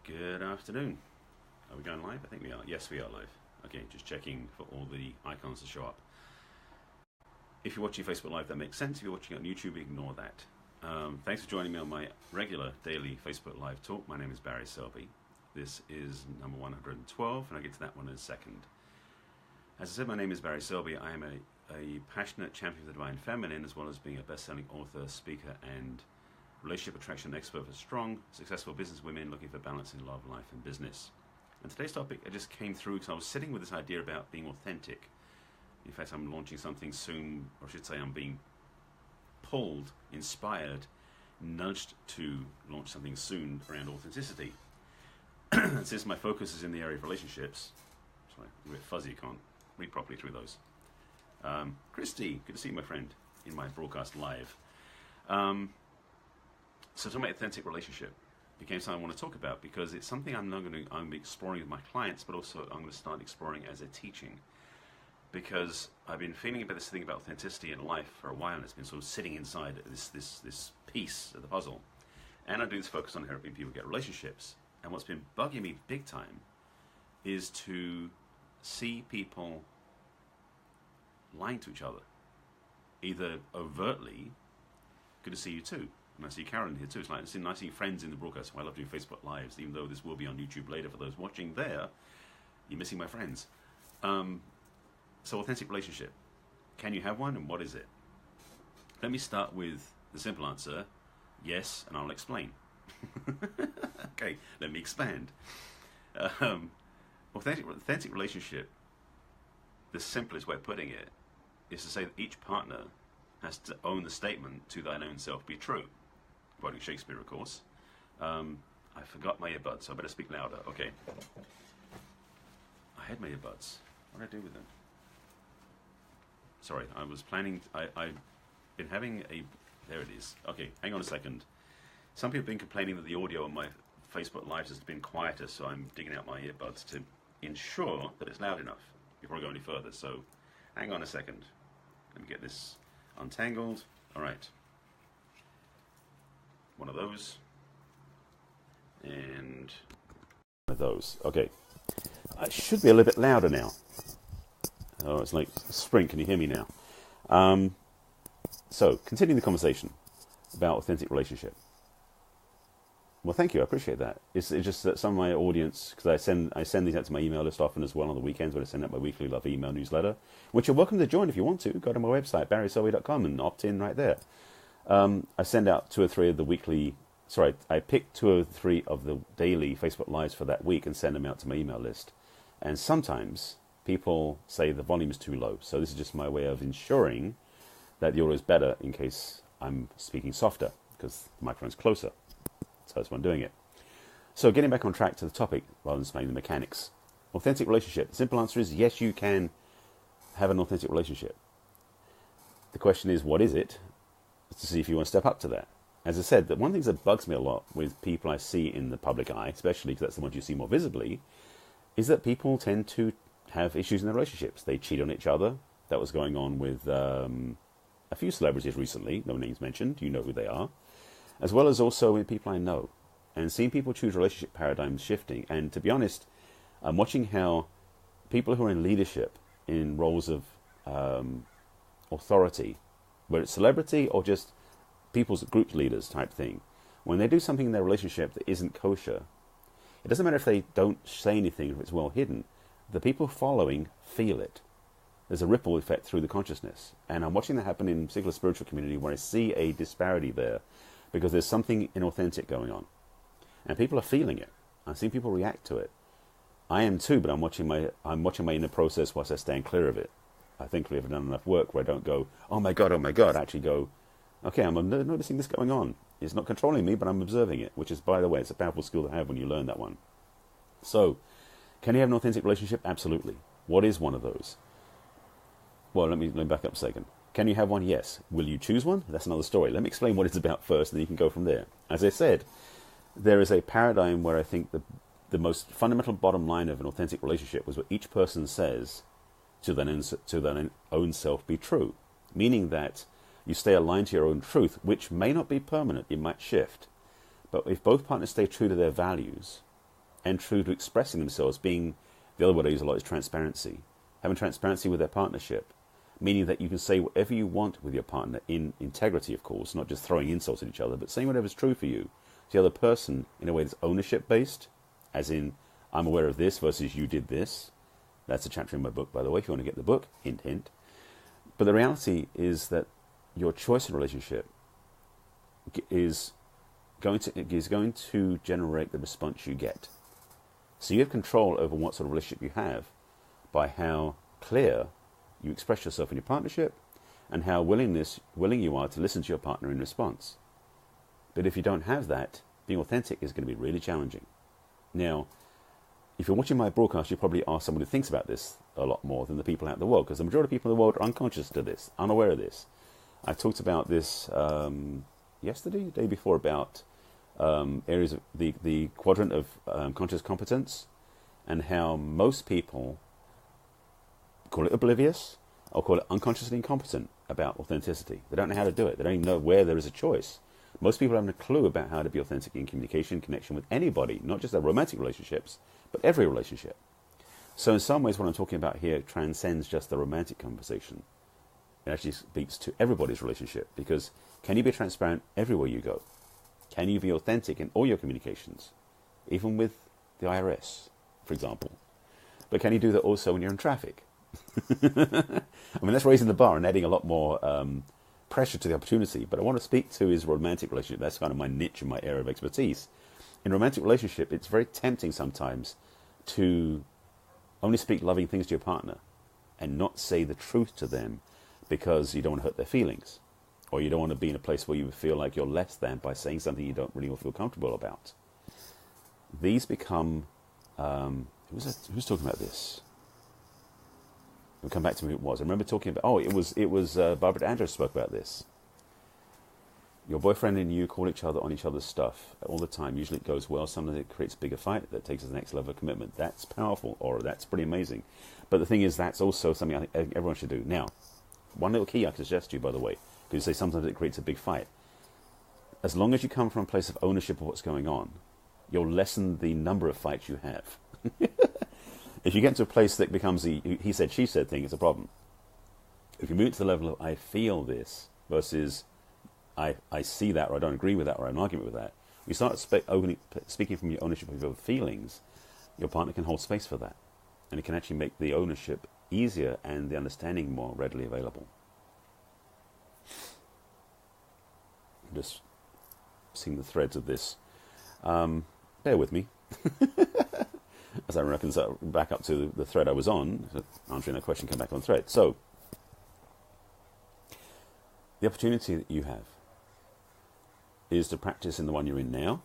Good afternoon. Are we going live? I think we are. Yes, we are live. Okay, just checking for all the icons to show up. If you're watching Facebook Live, that makes sense. If you're watching on YouTube, ignore that. Thanks for joining me on my regular daily Facebook Live talk. My name is Barry Selby. This is number 112, and I'll get to that one in a second. As I said, my name is Barry Selby. I am a passionate champion of the divine feminine, as well as being a best-selling author, speaker, and relationship attraction expert for strong, successful business women looking for balance in love, life, and business. And today's topic, I just came through because I was sitting with this idea about being authentic. In fact, I'm launching something soon, or I should say I'm being pulled, inspired, nudged to launch something soon around authenticity. And since my focus is in the area of relationships, sorry, I'm a bit fuzzy, can't read properly through those. Christy, good to see you, my friend, in my broadcast live. So talking about authentic relationship became something I want to talk about because it's something I'm exploring with my clients, but also I'm going to start exploring as a teaching. Because I've been feeling about this thing about authenticity in life for a while, and it's been sort of sitting inside this piece of the puzzle. And I do this focus on helping people get relationships. And what's been bugging me big time is to see people lying to each other, either overtly. Good to see you too. And I see Carolyn here too. It's like nice seeing friends in the broadcast. I love doing Facebook Lives, even though this will be on YouTube later. For those watching there, you're missing my friends. So authentic relationship. Can you have one, and what is it? Let me start with the simple answer, yes, and I'll explain. Okay, let me expand. Authentic relationship, the simplest way of putting it, is to say that each partner has to own the statement, to thine own self be true. Quoting Shakespeare, of course. I forgot my earbuds, so I better speak louder. Okay. I had my earbuds. What did I do with them? Sorry, I was planning, I've been having a, there it is. Okay, hang on a second. Some people have been complaining that the audio on my Facebook Lives has been quieter, so I'm digging out my earbuds to ensure that it's loud enough before I go any further. So, hang on a second. Let me get this untangled. All right. One of those. And one of those. Okay. I should be a little bit louder now. Oh, it's like spring. Can you hear me now? So, continuing the conversation about authentic relationship. Well, thank you. I appreciate that. It's just that some of my audience, because I send these out to my email list often as well on the weekends when I send out my weekly love email newsletter, which you're welcome to join if you want to. Go to my website, barryselby.com, and opt in right there. I send out 2 or 3 of the weekly, I pick 2 or 3 of the daily Facebook Lives for that week and send them out to my email list. And sometimes people say the volume is too low. So this is just my way of ensuring that the audio is better in case I'm speaking softer, because the microphone's closer. So that's why I'm doing it. So getting back on track to the topic, rather than explaining the mechanics. Authentic relationship. The simple answer is yes, you can have an authentic relationship. The question is, what is it? To see if you want to step up to that. As I said, that one of the things that bugs me a lot with people I see in the public eye, especially because that's the ones you see more visibly, is that people tend to have issues in their relationships. They cheat on each other. That was going on with a few celebrities recently, no names mentioned, you know who they are, as well as also with people I know. And seeing people choose relationship paradigms shifting. And to be honest, I'm watching how people who are in leadership, in roles of authority, whether it's celebrity or just people's group leaders type thing, when they do something in their relationship that isn't kosher, it doesn't matter if they don't say anything, if it's well hidden, the people following feel it. There's a ripple effect through the consciousness. And I'm watching that happen in particular spiritual community where I see a disparity there because there's something inauthentic going on. And people are feeling it. I've seen people react to it. I am too, but I'm watching my inner process whilst I stand clear of it. I think I've done enough work where I don't go, oh my God, I actually go, okay, I'm noticing this going on. It's not controlling me, but I'm observing it, which is, by the way, it's a powerful skill to have when you learn that one. So, can you have an authentic relationship? Absolutely. What is one of those? Well, let me back up a second. Can you have one? Yes. Will you choose one? That's another story. Let me explain what it's about first, and then you can go from there. As I said, there is a paradigm where I think the most fundamental bottom line of an authentic relationship was what each person says to their own self be true. Meaning that you stay aligned to your own truth, which may not be permanent, it might shift. But if both partners stay true to their values, and true to expressing themselves. Being, the other word I use a lot is transparency. Having transparency with their partnership, meaning that you can say whatever you want with your partner in integrity, of course, not just throwing insults at each other, but saying whatever's true for you to the other person in a way that's ownership based, as in, I'm aware of this versus you did this. That's a chapter in my book, by the way, if you want to get the book, hint, hint. But the reality is that your choice in relationship is going to generate the response you get. So you have control over what sort of relationship you have by how clear you express yourself in your partnership and how willing you are to listen to your partner in response. But if you don't have that, being authentic is going to be really challenging. Now, if you're watching my broadcast, you probably are someone who thinks about this a lot more than the people out in the world, because the majority of people in the world are unconscious to this, unaware of this. I talked about this yesterday, the day before, about areas of the quadrant of conscious competence, and how most people call it oblivious or call it unconsciously incompetent about authenticity. They don't know how to do it. They don't even know where there is a choice. Most people haven't a clue about how to be authentic in communication, connection with anybody, not just their romantic relationships, but every relationship. So in some ways, what I'm talking about here transcends just the romantic conversation. It actually speaks to everybody's relationship, because can you be transparent everywhere you go? Can you be authentic in all your communications, even with the IRS, for example? But can you do that also when you're in traffic? I mean, that's raising the bar and adding a lot more pressure to the opportunity. But I want to speak to his romantic relationship. That's kind of my niche and my area of expertise. In a romantic relationship, it's very tempting sometimes to only speak loving things to your partner and not say the truth to them, because you don't want to hurt their feelings, or you don't want to be in a place where you feel like you're less than by saying something you don't really feel comfortable about. These become... who's talking about this? We'll come back to who it was. I remember talking about... it was Barbara DeAngelo spoke about this. Your boyfriend and you call each other on each other's stuff all the time. Usually it goes well. Sometimes it creates a bigger fight that takes us to the next level of commitment. That's powerful, or that's pretty amazing. But the thing is, that's also something I think everyone should do. Now, one little key I can suggest to you, by the way, because you say sometimes it creates a big fight. As long as you come from a place of ownership of what's going on, you'll lessen the number of fights you have. If you get to a place that becomes the he said, she said thing, it's a problem. If you move it to the level of I feel this versus I see that, or I don't agree with that, or I have an argument with that, you start speaking from your ownership of your feelings, your partner can hold space for that. And it can actually make the ownership easier and the understanding more readily available. I'm just seeing the threads of this. Bear with me. As I reconcile back up to the thread I was on, answering that question, come back on thread. So, the opportunity that you have is to practice in the one you're in now,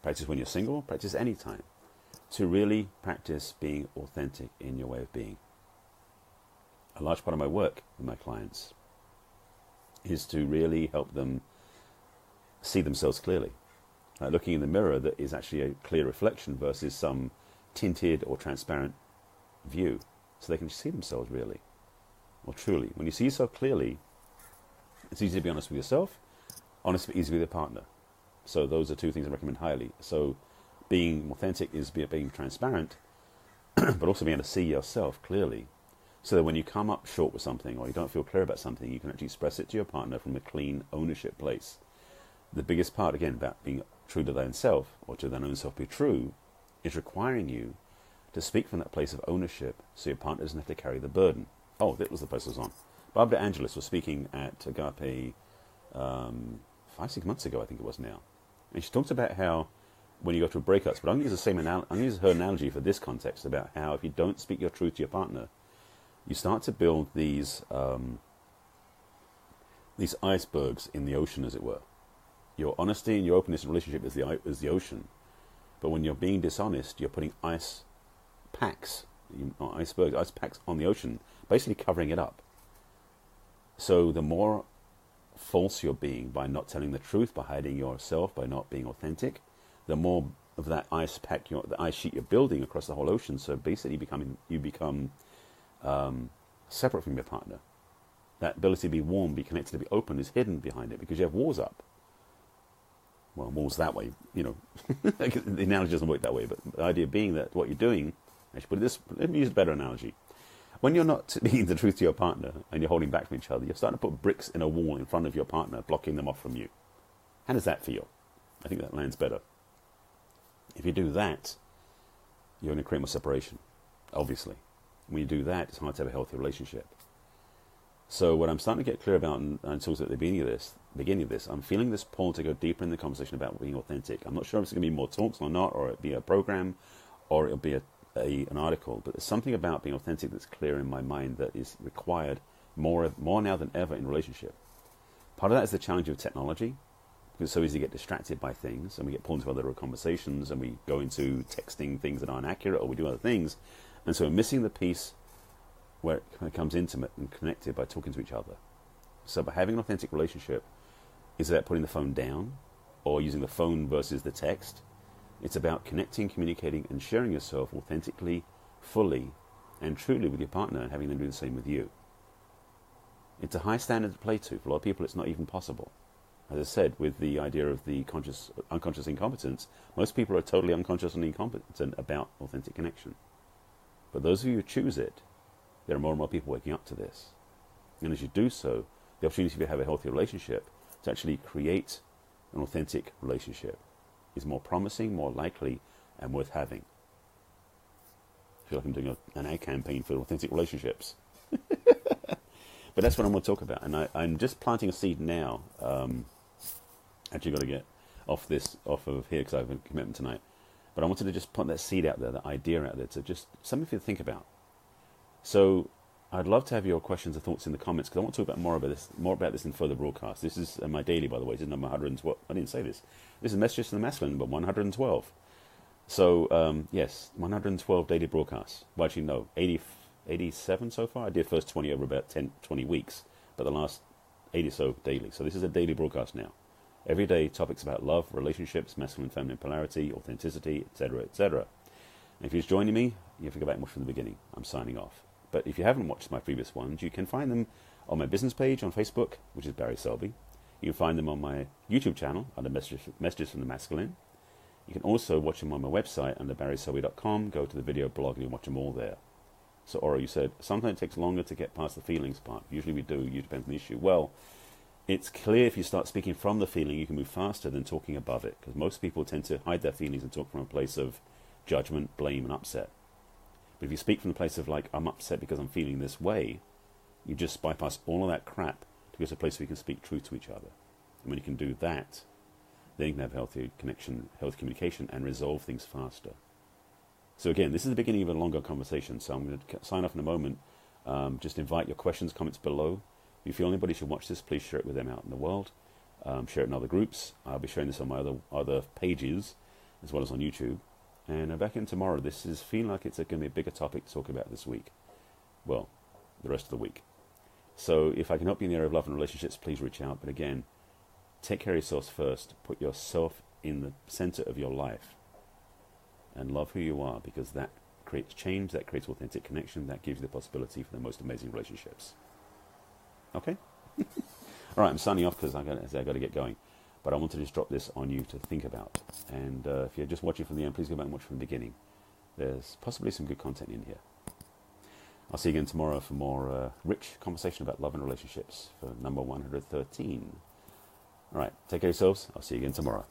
practice when you're single, practice any time, to really practice being authentic in your way of being. A large part of my work with my clients is to really help them see themselves clearly. Looking in the mirror that is actually a clear reflection versus some tinted or transparent view, so they can see themselves really, or truly. When you see yourself clearly, it's easy to be honest with yourself, honest but easy with your partner. So those are two things I recommend highly. So being authentic is being transparent, but also being able to see yourself clearly, so that when you come up short with something or you don't feel clear about something, you can actually express it to your partner from a clean ownership place. The biggest part, again, about being true to thine own self, or to thine own self be true, is requiring you to speak from that place of ownership, so your partner doesn't have to carry the burden. Oh, that was the place I was on. Barbara DeAngelo was speaking at Agape 5-6 months ago, I think it was now. And she talks about how when you go through breakups, but I'm going to use the same I'm going to use her analogy for this context, about how if you don't speak your truth to your partner, you start to build these icebergs in the ocean, as it were. Your honesty and your openness in relationship is the ocean. But when you're being dishonest, you're putting ice packs on the ocean, basically covering it up. So the more false you're being by not telling the truth, by hiding yourself, by not being authentic, the more of that ice pack, the ice sheet you're building across the whole ocean. So basically you become separate from your partner. That ability to be warm, be connected, to be open is hidden behind it, because you have walls up. Well, more's that way, the analogy doesn't work that way, but the idea being that what you're doing, actually put it this, let me use a better analogy. When you're not speaking the truth to your partner and you're holding back from each other, you're starting to put bricks in a wall in front of your partner, blocking them off from you. How does that feel? I think that lands better. If you do that, you're going to create more separation, obviously. When you do that, it's hard to have a healthy relationship. So what I'm starting to get clear about, and talks at the beginning of this, I'm feeling this pull to go deeper in the conversation about being authentic. I'm not sure if it's going to be more talks or not, or it'll be a program, or it'll be an article. But there's something about being authentic that's clear in my mind that is required more now than ever in relationship. Part of that is the challenge of technology, because it's so easy to get distracted by things, and we get pulled into other conversations, and we go into texting things that aren't accurate, or we do other things, and so we're missing the piece where it kind of comes intimate and connected by talking to each other. So by having an authentic relationship, is about putting the phone down or using the phone versus the text. It's about connecting, communicating, and sharing yourself authentically, fully, and truly with your partner, and having them do the same with you. It's a high standard to play to. For a lot of people, it's not even possible. As I said, with the idea of the unconscious incompetence, most people are totally unconsciously incompetent about authentic connection. But those of you who choose it, there are more and more people waking up to this. And as you do so, the opportunity to have a healthy relationship, to actually create an authentic relationship, is more promising, more likely, and worth having. I feel like I'm doing an ad campaign for authentic relationships. But that's what I'm going to talk about. And I'm just planting a seed now. Actually got to get off of here because I have a commitment tonight. But I wanted to just put that seed out there, that idea out there, to just something for you to think about. So I'd love to have your questions or thoughts in the comments, because I want to talk about more about this in further broadcasts. This is my daily, by the way. This is number 112. I didn't say this. This is Messages from the Masculine, number 112. So, yes, 112 daily broadcasts. Well, actually, no, 87 so far. I did first 20 over about 20 weeks, but the last 80 or so daily. So this is a daily broadcast now. Every day, topics about love, relationships, masculine, feminine polarity, authenticity, etc., etc. And if you're just joining me, you have to go back and watch from the beginning. I'm signing off. But if you haven't watched my previous ones, you can find them on my business page on Facebook, which is Barry Selby. You can find them on my YouTube channel under Messages from the Masculine. You can also watch them on my website under barryselby.com. Go to the video blog and you watch them all there. So, Oro, you said, sometimes it takes longer to get past the feelings part. Usually we do. Usually depends on the issue. Well, it's clear if you start speaking from the feeling, you can move faster than talking above it, because most people tend to hide their feelings and talk from a place of judgment, blame, and upset. But if you speak from the place of, like, I'm upset because I'm feeling this way, you just bypass all of that crap to get to a place where you can speak truth to each other. And when you can do that, then you can have healthy connection, healthy communication, and resolve things faster. So again, this is the beginning of a longer conversation, so I'm going to sign off in a moment. Just invite your questions, comments below. If you feel anybody should watch this, please share it with them out in the world. Share it in other groups. I'll be sharing this on my other pages, as well as on YouTube. And back in tomorrow. This is feeling like it's going to be a bigger topic to talk about this week. Well, the rest of the week. So if I can help you in the area of love and relationships, please reach out. But again, take care of yourselves first. Put yourself in the center of your life. And love who you are, because that creates change, that creates authentic connection, that gives you the possibility for the most amazing relationships. Okay? All right, I'm signing off because I got to get going. But I want to just drop this on you to think about. And if you're just watching from the end, please go back and watch from the beginning. There's possibly some good content in here. I'll see you again tomorrow for more rich conversation about love and relationships for number 113. All right, take care of yourselves. I'll see you again tomorrow.